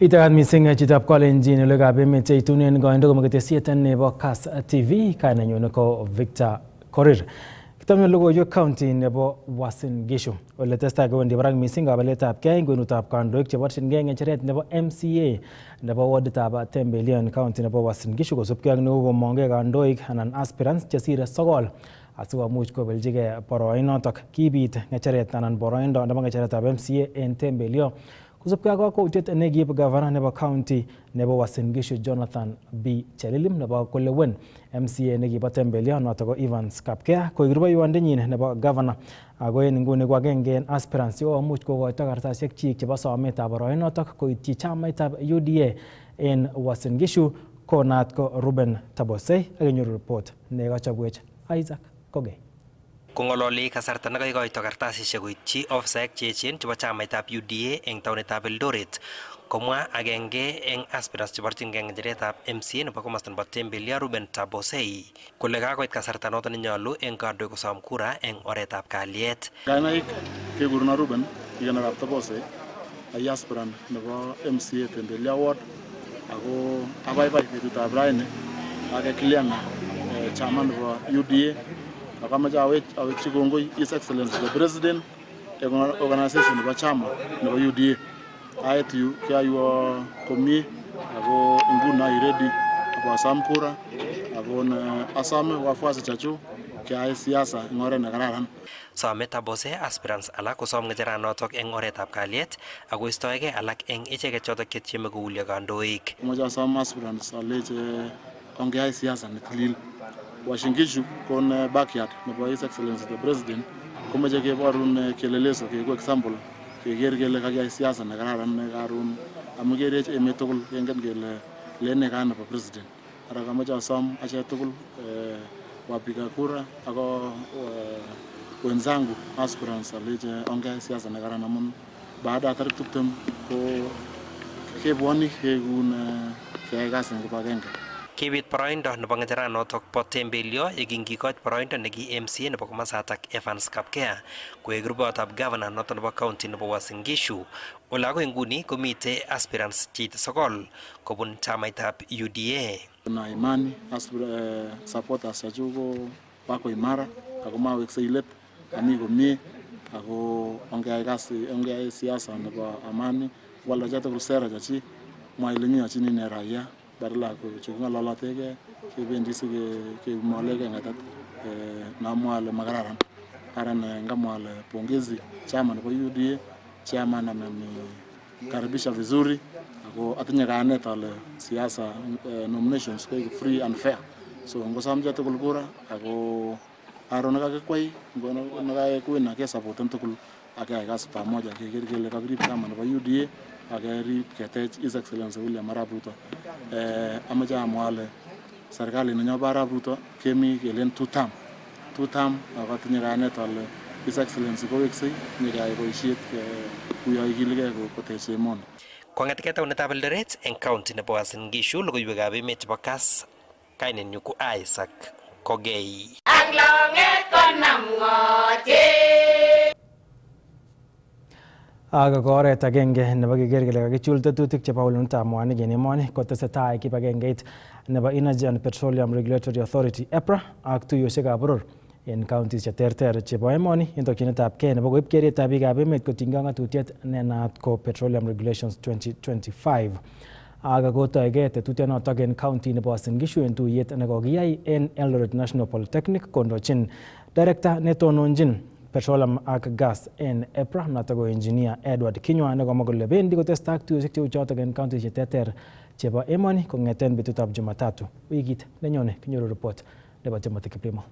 Itakat mising chitab Kalenjin olekab emet cheitunen koindo komaketesiet nebo Kass TV kainenyu ko Victor Korir. Kitamne logoiwek county nebo Uasin Gishu ole testai kowendi barak mising kabeletab kei kwenutab kandoik cheborchingei ng'echeret nebo MCA nebo warditab Tembelion county nebo Uasin Gishu kosubkei ak nekokomongei kandoik anan aspirants chesire 9 asikomuch kobeljigei boroinotok. Kibit ng'echeret anan boroindo nebo ng'echeretab MCA en Tembelio kusubkei ak kakwautiet nekiib gavana nebo county nebo Uasin Gishu Jonathan B. Chelilim nebo kolewen MCA nekibo Tembelio notok ko Evans Kapkea koik rubeiwondenyin nebo gavana ako en nguni ko agenge en aspirants chekomuch kokoito kartasisiek chik chebo sometab boroinotok koityi chamaitab UDA en Uasin Gishu ko naat ko Ruben Tabosei akenyoru report nekachobwech Isaac Kogei. Kong'ololi kasarta nekaikoito kartasisiek koityi ofisaek cheechen chebo chamaitab UDA eng taonitab Eldoret komwa agenge eng aspirants cheborchingei ng'echeretab MCA nebo komosta nebo Tembelio Ruben Tabosei kole kakoit kasarta noto nenyolu eng kandoik kosom kura eng oretab kalyet. Kainaik kekuruno Ruben Ikenarab Tabosei ai aspirant nebo MCA Tembelio Ward ako abaibai betutab raini akekiliana chama nebo UDA akamache awekchi kongoi His Excellency the President eng organization nebo chama nebo UDA. Ait yu kiaywo komie ako nguno ai ready abasom kura ako asome wafuasi chechu keyai siasa eng oret nekararan. Some Tabosei aspirants alak kosom ng'echeranotok eng oretab kalyet ako istoegei alak eng icheket chotok chetieme koulyo kandoik. Moche asom aspirants aleche ongeyai siasa netilil. Uasin Gishu kon backyard nebo His Excellency the President komeche keborun keleleso keku example keker kele kakiyai siasa nekararan karon amu kerech emet tugul kengen kele lene kaa nebo president. Ara kameche asom achek tugul wapiga kura ako wenzangu aspirants aleche ongeyai siasa nekararan amun baada ya tarik 20 ko kebwoni kekun keyai kazi eng kibagenge. Kibit boroindo nebo ng'echeranotok bo Tembelio yekingikoch boroindo neki MCA nebo komasatak Evans Kapkea koek rubeyotab gavana noto nebo county nebo Uasin Gishu. Ole akoi nguni komitei aspirants cheite 9 kobun chamaitab UDA. Na imani supporters chechu ko wako imara ako maweksei let ami komie ako ongeyai kasi ongeyai siasa nebo amani wala chatugul sera chachi mwaileng'yochini ne raia badala kong'ololotegei kebendi sikemwolegei ng'etet namwa ale makararan. Karan ngamwa ale pongezi chama nebo UDA chairman amenikaribisha vizuri ako atinye kayanet ale siasa nominations koik free and fair. So ngosom chatugul kura ako aro nekakikwai nekakwina kesapoten tugul akeyai kasi pamoja keker kele kakirib chama nebo UDA akerib ketech His Excellency William Arap Ruto. Amache amwa ale serikali nenyo Arap Ruto kemi kelen 2 term ako atinye kayanet ale His Excellency koweksei nyikeyai boisiet kuyo ikiligei kotech emoni. Kong'etegei taonitab Eldoret eng county nebo Uasin Gishu logoiwekab emet chebo Kass kainenyu ko Isaac Kogei. Ak lang'et konam ng'ote. Aga ko oret agenge nebo keker kele kakichul tetutik chebo ulunetab mwanik en emoni kotesetai kibagengeit nebo Energy and Petroleum Regulatory Authority EPRA ak tuiyosiekab boror en counties cheterter chebo emoni en tokyinetab kei nebo koib kerietab biikab emet kotinygei ng'atutiet nenaat ko Petroleum Regulations 2025. Aga kotoigei tetutyonotok en county nebo Uasin Gishu en tuiyet nekokiyai en Eldoret National Polytechnic kondochin director netononjin Petroleum ak gas en EPRA notok ko engineer Edward Kinyua nekomwa kole bendi kotestai ak tuiyosiek cheu chotok en county cheterter chebo emoni kong'eten betutab Jumatatu wikit nenyone. Kinyoru report nebo Timothy Kiplimo.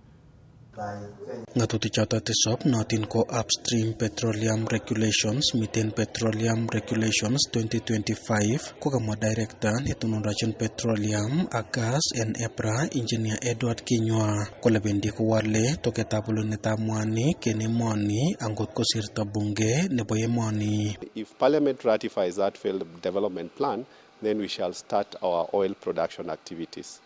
Ng'atutik choton tisab notin ko Upstream Petroleum Regulations, Methane Petroleum Regulations 2025 kokamwa director netonondochin Petroleum ak gas en EPRA engineer Edward Kinyua kole bendi kowale toketab ulunetab mwanik en emoni angot kosirto bunge nebo emoni. If Parliament ratifies that field development plan, then we shall start our oil production activities.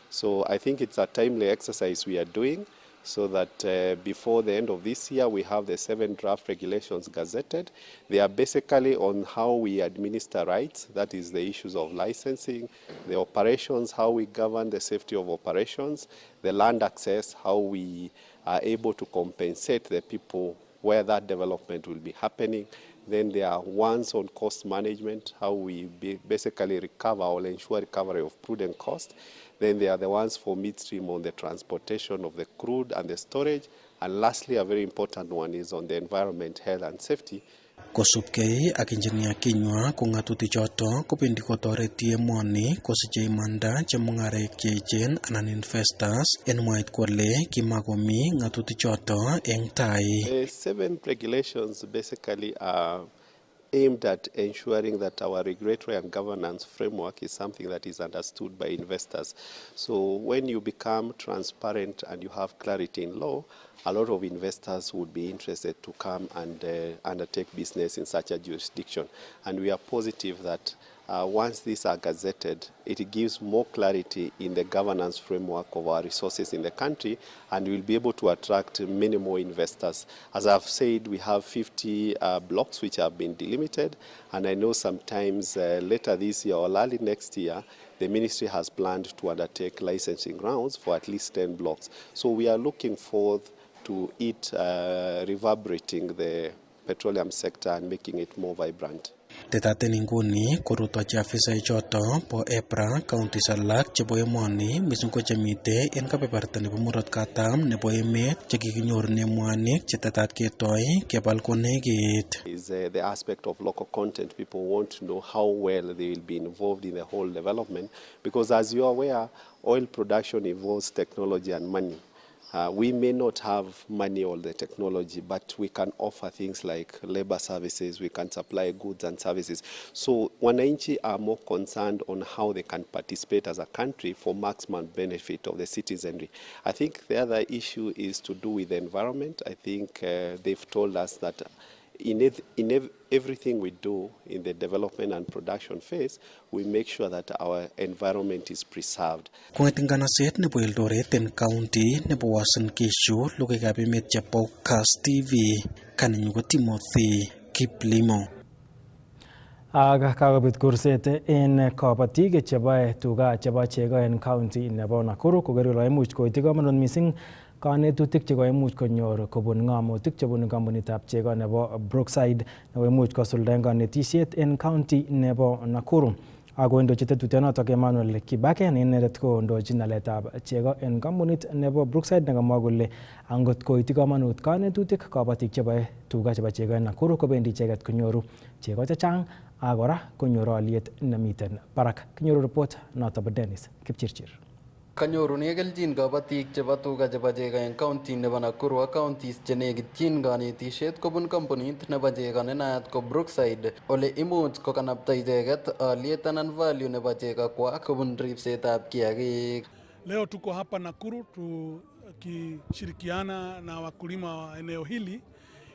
So I think it's a timely exercise we are doing so that before the end of this year we have the 7 draft regulations gazetted. They are basically on how we administer rights, that is the issues of licensing, the operations, how we govern the safety of operations, the land access, how we are able to compensate the people where that development will be happening. Then there are ones on cost management, how we basically recover or ensure recovery of prudent cost. Then there are the ones for midstream on the transportation of the crude and the storage. And lastly, a very important one is on the environment, health and safety. Kosubkei ak Engineer Kinyua ko ng'atutichoto kobendi kotoreti emoni kosiche imanda chemung'araik cheechen anan investors en mwaet kole kimakomi ng'atutichoto eng tai. The 7 regulations basically are aimed at ensuring that our regulatory and governance framework is something that is understood by investors. So when you become transparent and you have clarity in law, a lot of investors would be interested to come and undertake business in such a jurisdiction. And we are positive that once these are gazetted, it gives more clarity in the governance framework of our resources in the country, and we'll be able to attract many more investors. As I've said, we have 50 blocks which have been delimited, and I know sometimes later this year or early next year, the ministry has planned to undertake licensing rounds for at least 10 blocks. So we are looking forward to it reverberating the petroleum sector and making it more vibrant. Tetaten inguni korutochi afisaichoto po EPRA counties alak chebo emoni mising ko chemite en kebeberta nebo murot katam nebo emet chekikinyorune mwanik chetetat ketoi kebal konekit. Is the aspect of local content. People want to know how well they will be involved in the whole development, because as you are aware, oil production involves technology and money. We may not have money or the technology, but we can offer things like labor services, we can supply goods and services. So wananchi are more concerned on how they can participate as a country for maximum benefit of the citizenry. I think the other issue is to do with the environment. I think they've told us that in everything we do in the development and production phase, we make sure that our environment is preserved. Kong'eting kanaset nebo Eldoret en county nebo Uasin Gishu, logoiwekab emet chebo Kass TV, kanenyu ko Timothy Kiplimo. Ak kakobit kurset en kabatik cheboe tuga chebo chego en county nebo Nakuru koker kole imuch koiti komonut mising kanetutik chekoimuch konyor kobun ng'amotik chebunu kampunitab chego nebo Brookside nebo imuch kosuldaen kanetisiet en county nebo Nakuru. Ako indochi tetutyonotok Emmanuel Kibake ne inendet kondochin naletab chego en kampunit nebo Brookside nekamwa kole angot koiti komonut kanetutik kabatik cheboe tuga chebo chego en Nakuru kobendi icheket konyoru chego chechang ak kora konyoru aliet nemiten barak. Kinyoru report notok bo Dennis Kipchirchir. Kanyorune kelchin kabatik chebo tuga chebo chego en county nebo Nakuru ak counties chenekityin kanetisiet kobun kampunit nebo chego ne naat ko Brookside, ole imuch kokanapta icheket aliet anan value nebo chego kwa kobun ripsetab kiagik. Leo tuko hapa Nakuru tukishirikiana na wakulima wa eneo hili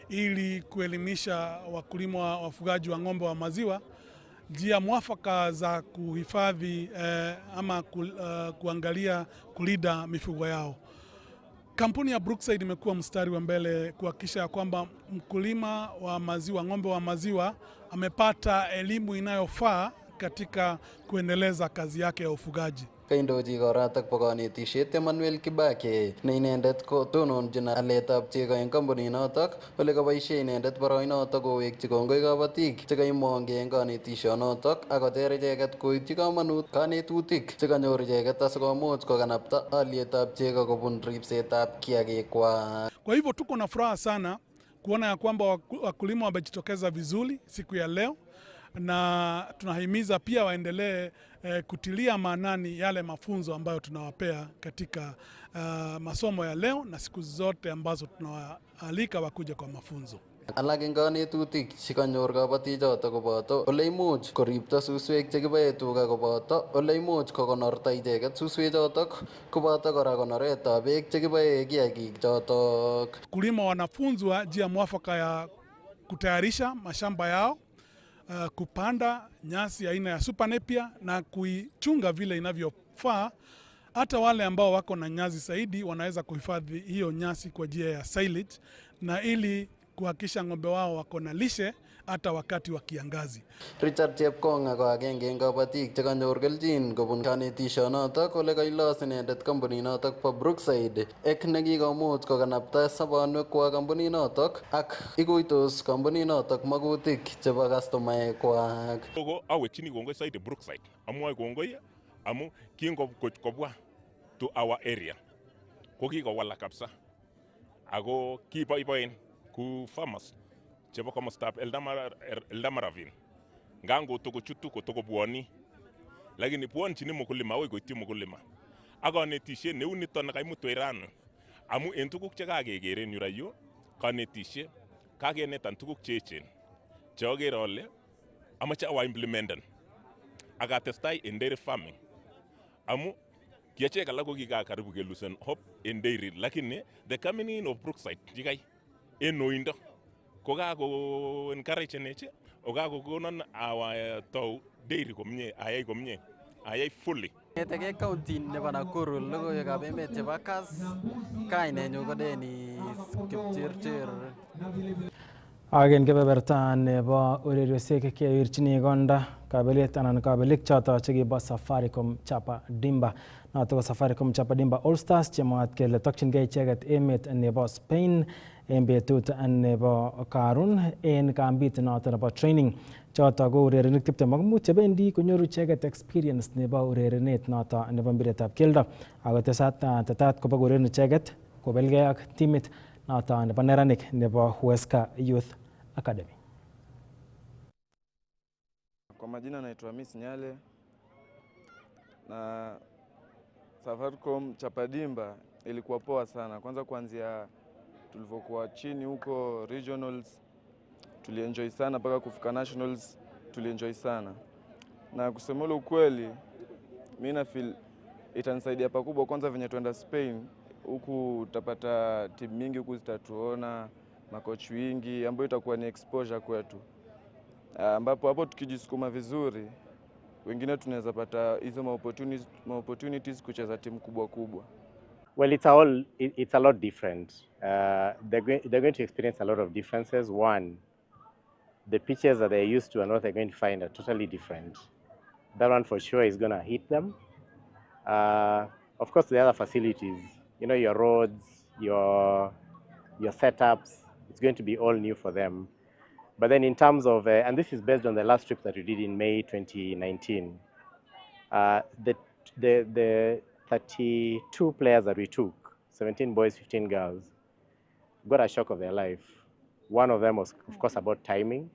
ili kuelimisha wakulima wafugaji wa ng'ombe wa maziwa njia mwafaka za kuhifadhi ama kuangalia kulinda mifugo yao. Kampuni ya Brookside imekuwa mstari wa mbele kuhakikisha kwamba mkulima wa maziwa, ng'ombe wa maziwa amepata elimu inayofaa katika kuendeleza kazi yake ya ufugaji. Kaindochi koratak bo kanetisiet Emmanuel Kibake ne inendet ko tononchin aletab chego en kampuninotok, ole kaboisie inendet boroinotok kowekchi kongoi kabatik chekaimong'e en kanetisionotok ak kocher icheket koityi komonut kanetutik chekanyor icheket asikomuch kokanapta alietab chego kobun ripsetab kiagikwa. Kwa hivyo tuko na furaha sana kuona ya kwamba wakulima wamejitokeza vizuri siku ya leo, na tunahimiza pia waendelee kutilia maanani yale mafunzo ambayo tunawapea katika masomo ya leo na siku zote ambazo tunawaalika wakuja kwa mafunzo. Alak eng kanetutik chekanyor kabatichoto koboto ole imuch koripto suswek chekiboe tuga, koboto ole imuch kokonorta icheket suswechotok, koboto kora konoretab beek chekiboe kiagik chotok. Kulima wanafunzwa njia mwafaka ya kutayarisha mashamba yao, kupanda nyasi aina ya Super Napier na kuichunga vile inavyofaa Hata wale ambao wako na nyasi zaidi wanaweza kuhifadhi hiyo nyasi kwa njia ya silage, na ili kuhakikisha ng'ombe wao wako na lishe hata wakati wa kiangazi. Richard Chepkonga ko agenge eng kabatik che kanyor kelchin kobun kanetishonotok ole kailos inendet kampuninotok bo Brookside ek nekikomuch kokanapta sobonwekwak kampuninotok ak ikuitos kampuninotok makutik chebo kastomaekwak. Awekchini kongoi zaidi Brookside, amwoe kongoi amu kingobwa to our area ko kikowalak kabisa ako kiboiboen ku farmers chebo komostab Eldama Ravine ngango tokochutu kotokobwoni lakini bwonchini mkulima akoi koityi mkulima ak kanetishet neu nito nekaimutwech rano amu en tuguk chekakekere en yurayu kanetishet kakenetan tuguk cheechen cheakere ale amache awa implementen akatestai en dairy farming amu kiachek alak ko kikakaribu kelusen hope in dairy lakini the coming in of Brookside jikai en noindo ko kako encourage neche o kako konon awa tau dairy komie ayai fully. Ng'etegei county nebo Nakuru logoiwekab emet chebo Kass, kainenyu ko Dennis Kipchirchir. Agen kebeberta nebo ureriosiek kewirchini konda kabelet anan kabelik choto chekibo Safaricom Chapa Dimba. Noto ko Safaricom Chapa Dimba All Stars chemwaat kele tokchingei icheket emet nebo Spain en betut nebo karun en kambit noto nebo training. Choto ko urerenik 25 chebendi konyoru icheket experience nebo urerenet noto nebo mpiretab keldo. Ako tetat kobo ureren icheket kobelgei ak timit noto nebo neranik nebo Huesca Youth Academy. Kwa majina naitwa Miss Nyale na Safaricom Chapa Dimba ilikuwa poa sana. Kwanza kuanzia tulivyokuwa chini huko regionals tulienjoy sana mpaka kufika nationals tulienjoy sana. Na kusema ukweli mimi na feel itanisaidia pakubwa kwanza venye tuenda Spain huku utapata timu mingi huku zitatuona makochi wingi ambayo itakuwa ni exposure kwetu. Ambapo hapo tukijisukuma vizuri wengine tunaweza pata hizo opportunities kucheza timu kubwa. Well, it's a lot different. They're going to experience a lot of differences. One, the pitches that they're used to and what they're going to find are totally different. That one for sure is going to hit them. Of course, the other facilities, you know, your roads, your setups, it's going to be all new for them. But then in terms of, and this is based on the last trip that we did in May 2019, the 32 players that we took, 17 boys, 15 girls, got a shock of their life. One of them was, of course, about timing.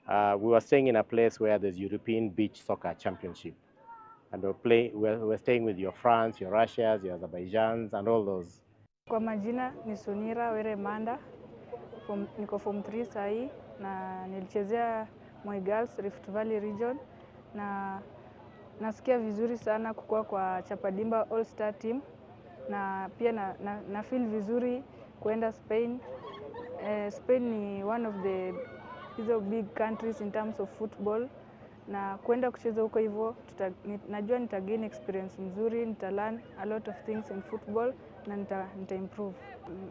We were staying in a place where there's European Beach Soccer Championship. And we're staying with your France, your Russias, your Azerbaijans, and all those. Kwa majina ni Sunira Were Manda, niko form 3 sahi na nilichezea Moi Girls Rift Valley Region na nasikia vizuri sana kukua kwa Chapa Dimba All Star Team na pia na feel vizuri kuenda Spain. Spain ni one of the big countries in terms of football na kuenda kucheza huko hivyo najua nitagain experience mzuri, nitalearn a lot of things in football na nita improve.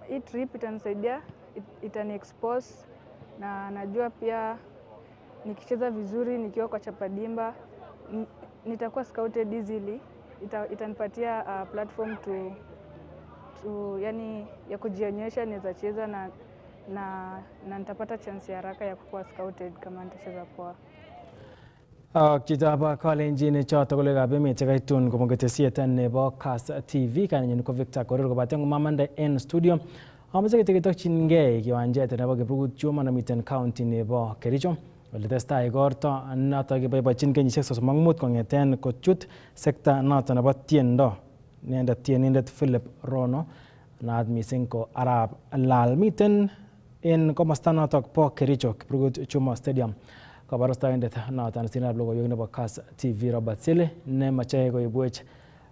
Hii trip itanisaidia, itani expose na najua pia nikicheza vizuri nikiwa kwa Chapa Dimba nitakuwa scouted easily. Itanipatia platform to yani ya kujionyesha naweza cheza na nitapata chance ya haraka ya kuwa scouted kama nitacheza poa. Kitaba kalenjin choto kolegab emet chekaitun kobun ketesiet nebo Kass TV kanenyin ko Victor Korir kobaten ngumamande en studio. Amache ketokchingei kiwanjet nebo Kiprugut Chuma nemiten county nebo Kericho. Ole testai igorto noto keboiboichin kenyisiek 35 kong'eten kochut sekta noto nebo tiendo. Inendet tienindet Philip Rono naat missing ko Arap Lal. Miten en komosta noto bo Kericho Kiprugut Chuma Stadium. Kabarastoindet noton sinab logoiwek nebo Kass TV Robert Sile nemache koibwech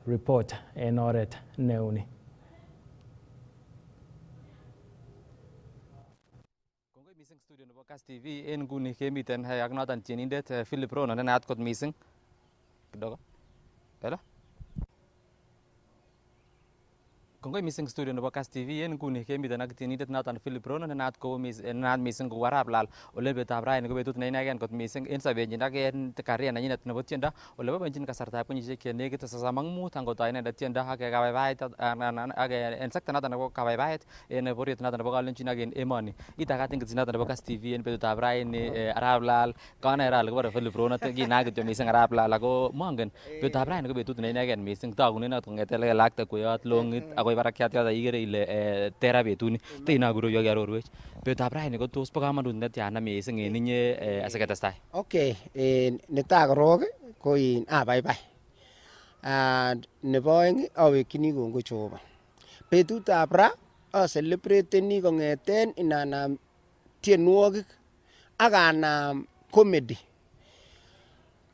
report en oret neuni. Kongoi missing studio nebo Kass TV en nguni kemiten ak noton tienindet Philip Rono ne naat kot missing kidogo. Hello? Kongoi missing studio nebo Kass TV en nguni kemiten ak tienindet noton Philip Rono nenaat missing ko Arap Lal ole betutab raini ko betut ne inegen kot missing en sobenyin ak en career nenyinet nebo tiendo ole boiboenjin kasartab kenyisiek chenekit 35 angotoi inendet tiendo ak kabaibait ak en sekta noton nebo kabaibait en boriet noton nebo Kalenjin ak en emoni. Itagat ingitsi noton nebo Kass TV en betutab raini Arap Lal kanai ra kobore Philip Rono kinaak kityo missing Arap Lal ako mongen betutab raini ko betut ne inegen missing togunen not kong'eten lakte kuyot longit akoi barakiat yoto ikere ile tera betuni teinakuru yo kiarorwech betutab raini ko tos bo kamanut netiana missing en inye asiketestai. Okay, netai korok ko abaibai. Nebo oeng awekyini kongoi Jehova. Betutab ra acelebrateni kong'eten inanam tienwogik ak anam comedy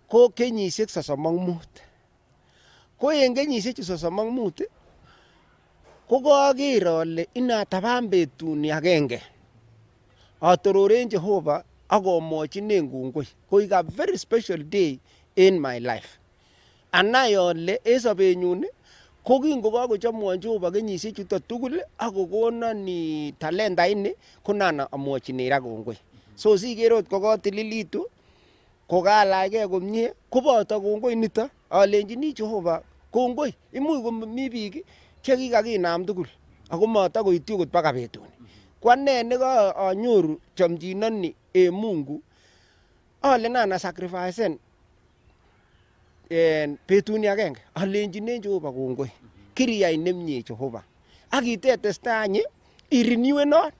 ko kenyisiek 35. Ko en kenyisiek 35 ko kager ale inataban betuni agenge atororen Jehova akomwochinen kongoi. Koik a very special day in my life. Anai ale en sobenyun ko kingokakochomwon Jehova kenyisiek chuton tugul akokonon talenta ini konan amwochinen ra kongoi. So siker ot kokatililitu kokalachgei komie koboto kongoi nito alenjini Jehova kongoi. Imuch komi biik chekikakinam tugul ako matakoityi okot baka betuni. Kwane nekanyoru chomchinoni en Mungu ale nan sacrificen en betuni agenge alenjinen Jehova kongoi. Kiriyai nemie Jehova ak itetestai irenewenon.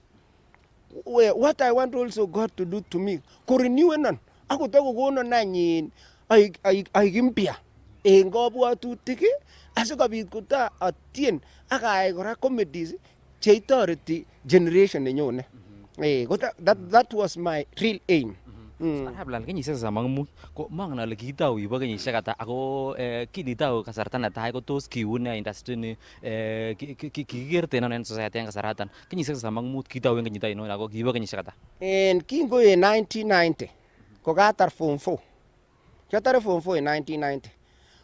What I want also God to do to me ko renewenon akotakokonon any aik mpya en kabwatutik asikobit kota atien ak ayai kora comedies cheitoreti generation nenyone. That was my real aim. Arap Lal kenyisiek 35 ko mongen ale kiitou ibo kenyisiek ata ako kinitou kasarta netai ko tos kiune industry ni kikerte en society en kasaratan kenyisiek 35 kiitou en kenyit ainon ako kibo kenyisiek ata? En kingo en 1990 ko katar form 4. Kiatare form 4 en 1990.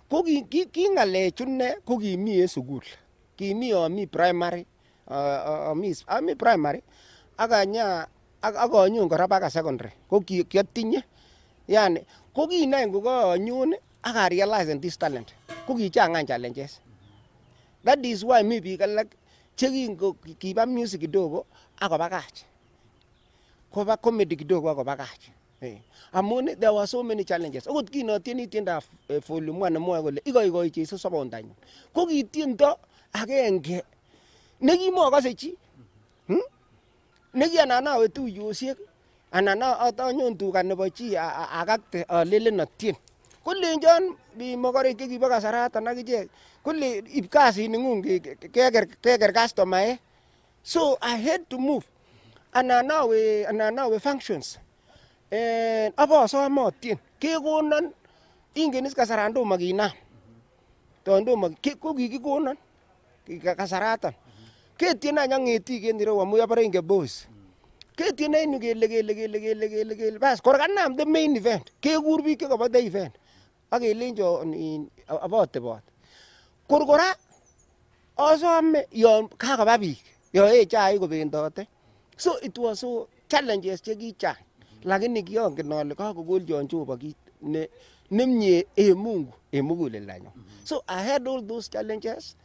Ko ki ngalechu ne ko kimi en sukul. Kimi ami primary ami primary akanyon kora baka secondary ko kiatinye yani ko kinai kokanyon ak realize this talent ko kichangan challenges. That is why mi biik alak chekiba music kidogo akobakach koba comedy kidogo akobakach. Amun there were so many challenges. Okot kinotieni tiendab volume 1 nemwoe kole ikoikoi Jesu sobondanyun ko kitiendo agenge nekimokose chi nekianan awe tuyosiek anan atanyon tuga nebo chi akakte alelen atien kolenjon mokorek chekibo kasaratan akichek kole ib kasining'ung keker customaek. So I had to move anan awe functions abosom atien kekonon ingen is kasaran tomo kinam tondomo ko kikikonon kasaratan ketien any ang'etik en ireu amu abore inge boss ketien en yu kele bas kor kanam the main event kekur biik chekobo the event ak kelenjo abotebot kor kora asome yon kakoba biik yon ee chaik kobendote. So it was so challenges chekichang lakini kiongen ale kakokoljon Jehova kit nemie en Mungu en muguleldanyon. So I had all those challenges.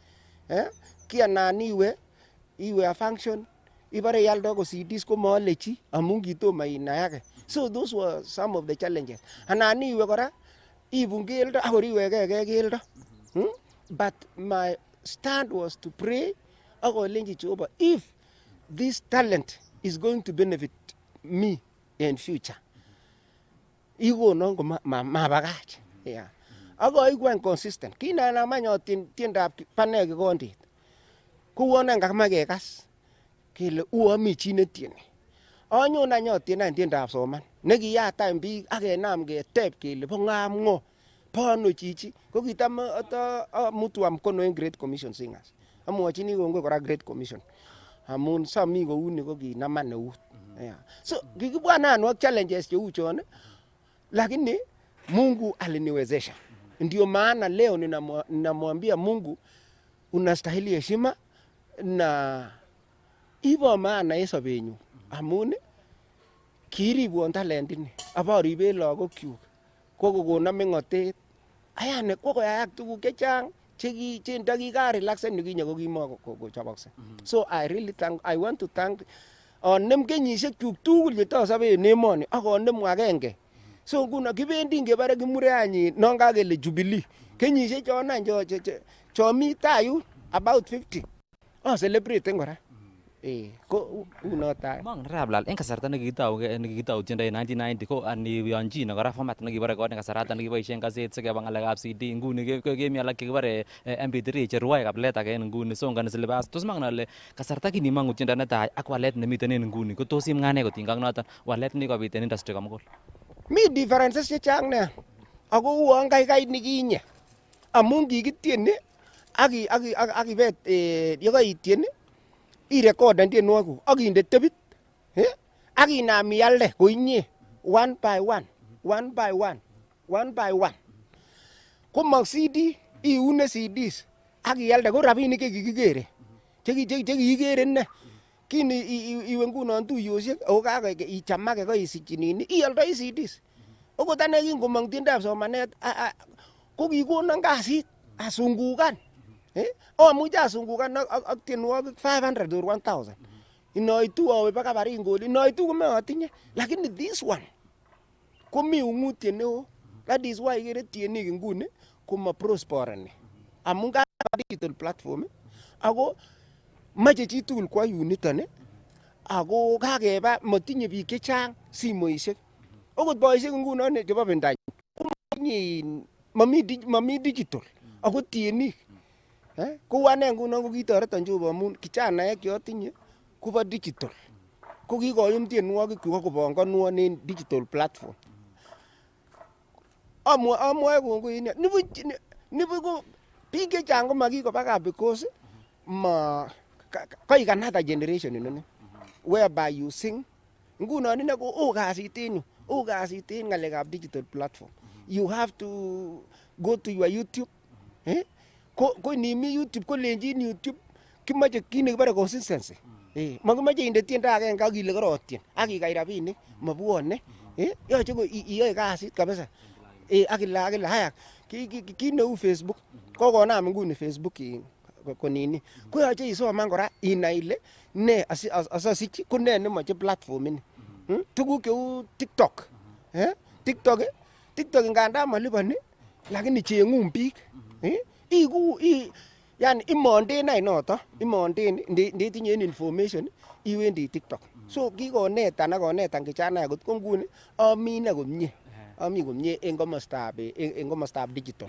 Kianan iwe a function ibare ialdo ko CDs ko maale chi amun kitomo inayake. So those were some of the challenges. Anan iwe kora ibun keldo akor iwekeke keldo. But my stand was to pray akolenji Jehova, if this talent is going to benefit me in future ikonon ko mabakach. Akoikwan consistent kinanam any tiendab Pane Kikondit kouon kakama kekas kele uami chi netieni anyon any atien any tiendab Soman nekiyat any biik akenam keteb kele bo ng'am ng'o bo ano chichi ko kitam amutu mkono en Great Commission Singers amwochini kongoi kora Great Commission amun somi kouni ko kinaman eut. So kikibwanan ak challenges cheu chon lakini Mungu aliniwezesha. Ndio maana leo ninamwambia Mungu unastahili heshima, na ibo maana en sobenyun amun kiribwon talent ini aboriben lagokyuk kokokonon meng'otet ayani kokoyayak tuguk chechang che ndakikarilaksen yukinye ko kimokochobokse. So I want to thank onem kenyisiekyuk tugul chetosobe en emoni ak onem agenge. So nguno kibendi ngebore kimure any non kakele Jubilee kenyisiek chon any cho mi tayun about 50 celebraten kora. Ko unotai. Mang rablal en kasarta nekikitau tiendo en 1990 ko aniyonjine kora format nekibore kot en kasarata nekiboisien kaset sikeba ng'alekab CD nguni kemi alak chekibore MP3 cherwoe kabilet age en nguni songoni silibas. Tos mang ale kasarta kinimong'u tiendo netai ak walet nemiten en nguni ko tos imwa ne kotinygei ak noton walet nekikobit en industry komugul? Mi differences chechang nea ako uon kaikai nikinye amun kikitieni ak ibet yekoitieni irekoden tienwogik ak inde tebit ak inam ialde koinye one by one. Komong CD iune CDs ak ialde ko rabinik chekikikere chekikikere inne kin iwe ngunon tuiyosiek ako kakichamake koisich nini ioldoi CDs. Okot ane kingomong tiendab somanet ko kikonon kasit asungukan. Amuche asungukan ak tienwogik 500 or 1000. Inoitu awe baka Baringo, inoitu komeotinye. Lakini this one komi ung'utiet neo. That is why ikere tienik nguni komaprospereni. Amun kaba digital platform ako moche chitugul kwo yuniton ako kakeba motinye biik chechang simoisiek. Okot boisiek ngunon chebo bendanyi momi digital ako tienik. Kou ane ngunon ko kitoreton Jehova amun kijanaek chotinye kobo digital ko kikoyum tienwogik kyuk akobongonwon en digital platform. Amwoe kongoi nibu ko biik chechang komakikobaka because koik another generation inoni whereby you sing. Ngunon ine ko kasit en yu, kasit en ng'alekab digital platform. You have to go to your YouTube. Ko nimi YouTube kolenjin YouTube kimoche kit nekibore consistency. Makimoche inde tiendo agenge ak ile korotien ak ikany rabinik mobwone. Yoche ko iyoe kasit kabisa. Ak kila haya kit neu Facebook kokonam nguni Facebook konini koyoche isoman kora inai ile ne asosich ko ne nemoche platform ini. Tuguk cheu TikTok. TikTok ngandan moliponi lakini cheng'un biik. Yani imonden any noto, imonden ndetinye information iwendi TikTok. So kikonetan ak konetan kijanaek kot ko nguni ami komie en komostab digital.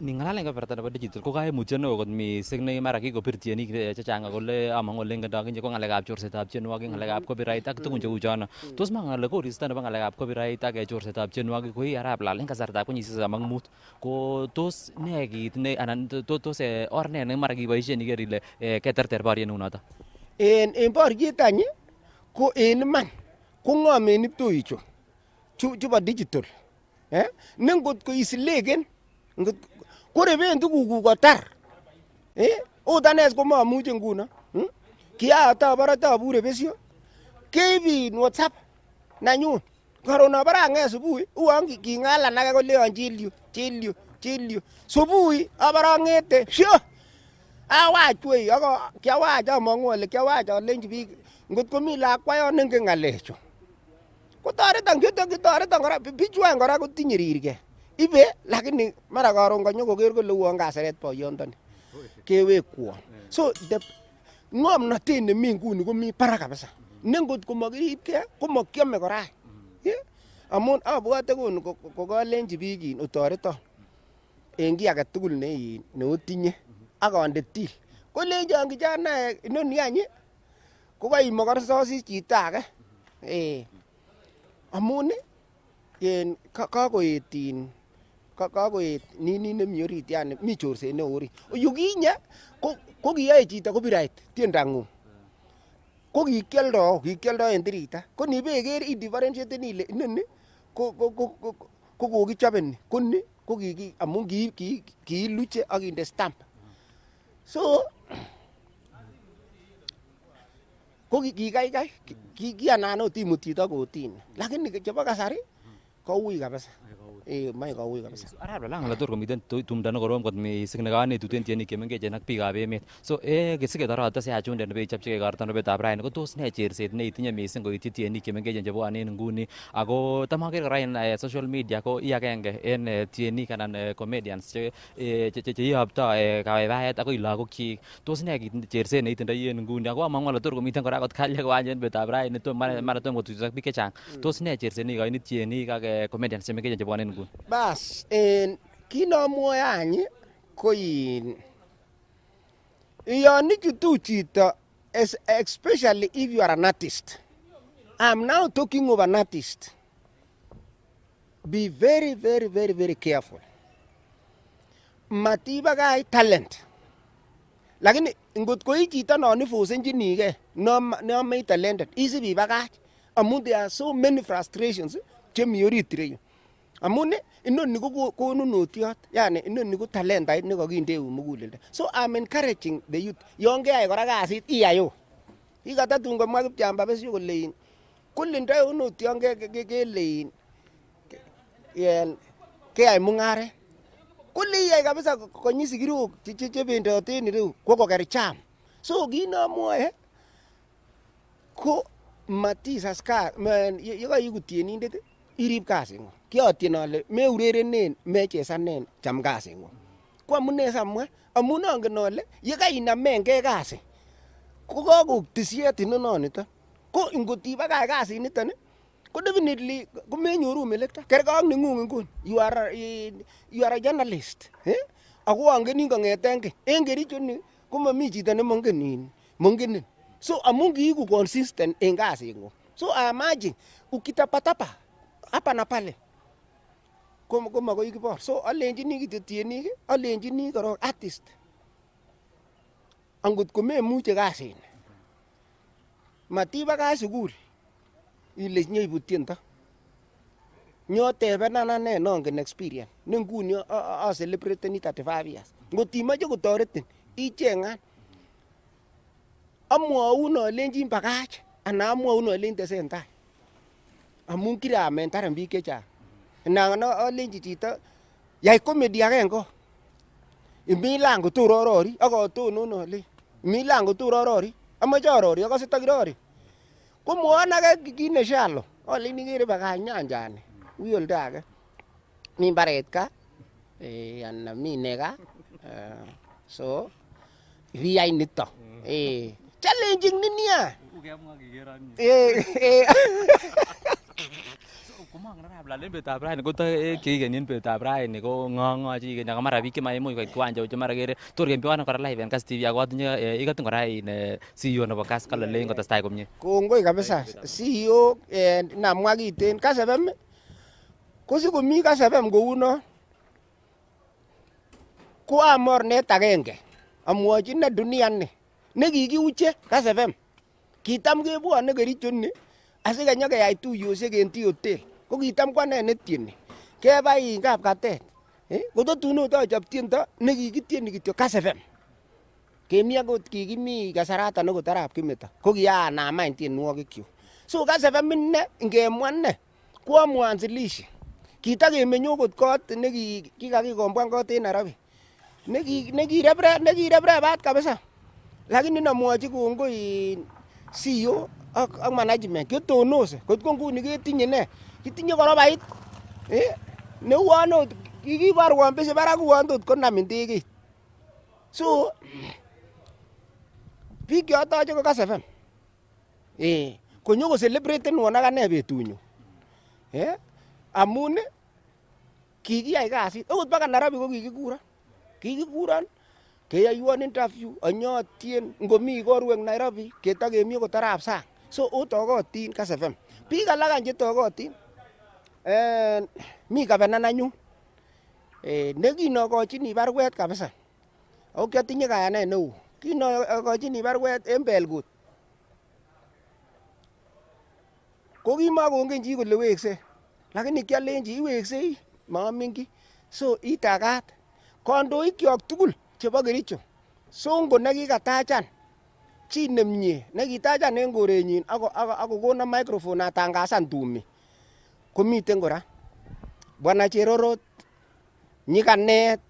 Ning'alalen keberberta nebo digital ko kaimutiet neo kot missing ne mara kikobir tienik chechang kole among ole ngendoo akinye ko ng'alekab chorsetab tienwogik, ng'alekab copyright ak tugun cheu chono. Tos mang'ale koristo nebo ng'alekab copyright ak chorsetab tienwogik ko arap lal en kasartab kenyisiek 35 ko tos ne kit ne anan tos or ne mara kiboisien iker ile keterter boriet neu noton? En boriet any ko en iman ko ng'omen iptoichu chubo digital. Ne ngot ko isileken koreben tugukuk kotar. Ot ane komamuche nguno. Kiatabore tabure besio keibin WhatsApp nanyun karon abore ang'et subuhi uon king'alan ake koleon chilyu subuhi abore ang'ete awach wei ako kiawach among'u ale kiawach alenji biik ngot komi lakwayon nengen ng'alechu kotoreton kitoreton kora bichuan kora kotinye rirgei ibe lakini mara karon kanyo koker kole uon kaseret boyondoni kewekwon. So ng'omnotet nemi nguni komi barak kabisa ne ngot komakiribgei komakiome kora. Amun abwote kokalenji biik otoreton en kiy age tugul neotinye ak ande til kolenjon kijanaek inoni any kokaimokorsosis chito age amun kakoet nini nemi orit, yani mi chorset neo orit. Yukinye ko kiyoe chito copyright tiendang'ung ko kikioldo en tirita ko nibeker idifferentiaten ile inoni ko kokichobe ko ni ko amun kiiluche ak inde stamp. So ko kikaikai kianan ot imut chito kotini, lakini chebo kasari koui kabisa. Mae koui kabisa. Arap Lalang ala tor komiten tumdo nekorom kot mising nekanetuten tienik chemengechen ak biikab emet. So siketoret siachunde nebeichopchigei igorto nebetab raini ko tos ne cherset neitinye mising koityi tienik chemengechen chebwone en nguni, ako tam akere kora en social media ko i agenge en tienik anan comedians cheiyoptoi kabaibaet akoi lagokyik. Tos ne cherset neitindoi en nguni, ako among'u ale tor komiten kora kot kalyek wany en betab raini mara tom kotuitos ak biik chechang. Tos ne cherset neikoini tienik ak comedians chemengechen chebwone en nguni? Bas, kit nomwoe any ko yon ichutu chito, especially if you are an artist. I'm now talking of an artist. Be very, very, very, very careful. Matibagay talent. Lakini ngot ko chito non ifosenjinige no may talented, easy bibagach. Amun there are so many frustrations chemi orit ireyu. Amun inoni ko konunotiot, yani inoni ko talentait nekokindeu muguleldo. So I'm encouraging the youth. Yon keyai kora kasit iyayo. Ikatatun komwa Kipchamba besyo kolein kulindo unotyon kelein keyai mung'aret. Kule iyai kabisa konyi sikirok chebendoten ireu kwo koker cham. So kit nomwoe ko matisas ka yekoiku tienindet irib kasing'ung. Kiotien ale meurerenen mechesanen cham kasing'ung. Ko amune samwa amun angen ale yekainamengei kasi ko kakok tisiet inononiton. Ko ingot ibakach kasiniton ko definitely komenyoru melekto. Kergei ak neng'ung inguni. You are a journalist. Ako angenin kong'eten keny. En Kericho ni komami chito nemongenin. So amun kiiku consistent en kasing'ung. So I imagine ukitapatapa hapa na pale komakoi kibor. So alenjini kityo tienik, alenjini korok artist. Angot komemuche kasini, matibakach sukul ile nyoibu tiendo. Nyotebenan ane nongen experience. Ne nguni a celebrateni 35 years. Ngot imoche kotoretin icheng'an. Amwaun alenjin bakach anan amwaun alenjin tesentai. Amun kiramentaren biik chechang. Nan alenji chito yai comedy agenge. Imi lango tor orori ak atonon ale. Imi lango tor orori. Amache orori akose takirori. Ko mwon age kit neshalo. Aleni kere bakach nyanjani. Ui oldo age. Mi mbaret ka. Anan mi nega. So viyai nito. Challenging ni nia. Kumangen arap lalen betab raini ko kikenyin betab raini ko ng'ong'o chi kenya mara biik chemaimuch koit kiwanja che mara kere tor kembiwan kora live en Kass TV ako atinye ikatin kora CEO nebo Kass kale lein kotestai komie. Kongoi kabisa CEO namwa kiten Kass FM ko sikomi Kass FM kouno ko amornet agenge amwochi ne dunia ni nekikiuche Kass FM. Kitam kebwone Kericho ni asikanyokeyai tuiyosiek en tii hotel. Ko kitam kwane netieni. Keba Kapkatet. Kototun ot achop tiendo nekikitieni kityo Kass FM. Kemi akot kikimi kasaratan akot Arap Kimeto. Ko kianam any tienwogikyuk. So Kass FM inne ngemwa ne ko amwansilishi. Kitakemenye okot kot nekikakikomboan kot en Nairobi. Nekirebre kabisa. Lakini namwochi kongoi CEO ak management ketonose kot ko nguni ketinye ne kitinye korobait neuon ot kikiborwon bese barak uon tot konam ndegeit. So biik chotoche ko Kass FM konyo ko celebratenwon ak ane betunyu amun kikiyai kasit okot baka Nairobi ko kikikuron keyoiwon interview anyotien ngomi korwek Nairobi ketakemi okot arap sang. So otokotin Kass FM. Biik alak any chetokotin mi gavana nenyu nekinokochini barwet kabisa. Ako kiatinye kayanet neu. Kinokochini barwet en Belgut. Ko kimakongen chi kole wekse. Lakini kialenji iweksei maamingi. So itagat kandoikyok tugul chebo Kericho. Songo nekikatachan chi nemie nekitajan en korenyin ako kona microphone atangasan tumi komiten kora Bwana Cherorot, Nyikanet,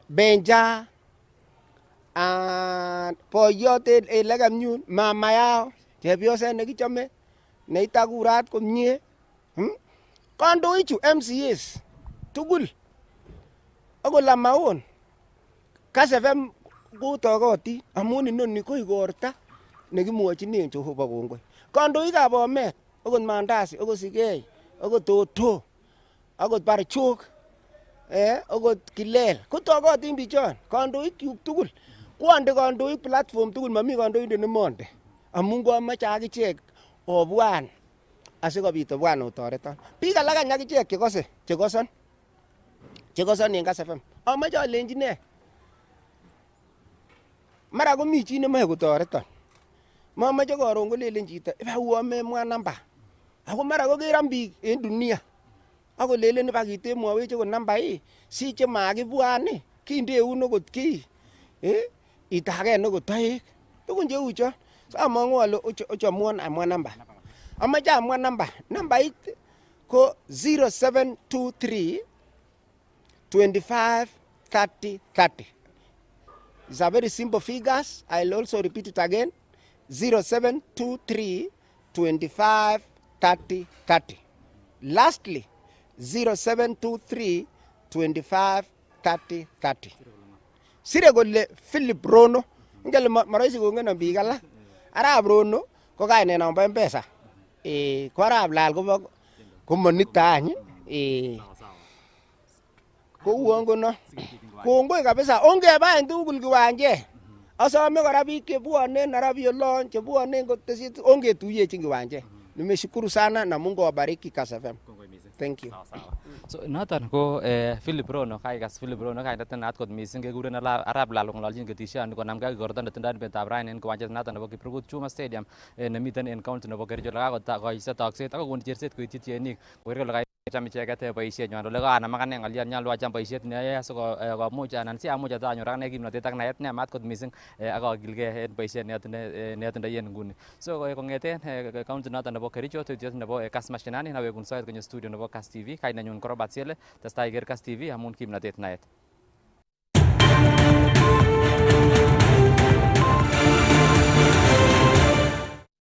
Benja, boyot elekamnyun mama yao chepyoset nekichome neitakurat komie kandoichu MCAs tugul akot Lamaon Kass FM kotokotin amun inoni ko igorta nekimwochinen Jehova kongoi. Kandoikab Bomet akot Mandasi akot Sigei akot Toto akot Barchok akot Kilel kotokotin bichon kandoikyuk tugul kwonde kandoik platform tugul mami kandoindet nemonde amun komoche akichek obwan asikobit obwan otoreton. Biik alak any akichek chekoson en Kass FM amoche alenji ne mara komi chi nemoche kotoreton momoche koron kolelen chito ibauon memwa namba ako mara kokeron biik en dunia akolelen ibakitemwowech okot namba siche makibwan kindeun okot kii itagen okot toek tukun cheu chon. Among'u ale ochomwon amwa namba. Amache amwa nambait ko 0723 25 30 30. It's a very simple figures. I'll also repeat it again. 0723 25 30 30. Lastly, 0723 25 30 30. Sire kole Philip Rono. Ngele maraisi kongen biik alak. Arap Rono ko kainet nombo M-Pesa. Ko Arap Lal ko monita any. Ko uon kono. Kongoi kabisa. Ongeba en tugul kiwanje. Asome kora biik chebwone Nairobi olon chebwone kotesit ongetuyechi kiwanje. Nimeshukuru sana na Mungu awabariki Kass FM. Thank you. So noton ko Philip Rono kaikas Philip Rono kainet naat kot missing kekuren Arap Lal kong'ololjin ketishoni konamgei ak igorto netindoi betab raini en kiwanjet noton nebo Kiprukut Chuma Stadium nemiten en county nebo Kericho kakokoito takset ak kokon cherset koityi tienik koker kole cham icheket boisienywan ole kanam akane ng'oliot nyolu acham boisiet neyoe sikomuch anan si amuch atanyor akane kimnotet ak naet neyamat kot missing ak akilgei en boisiet neotindoi en nguni. So kong'eten county noton nebo Kericho tuiyet nebo Kass Mashinani nawekun soet konyo studio nebo Kass TV kainenyun ko Robert Siele testai iker Kass TV amun kimnotet naet.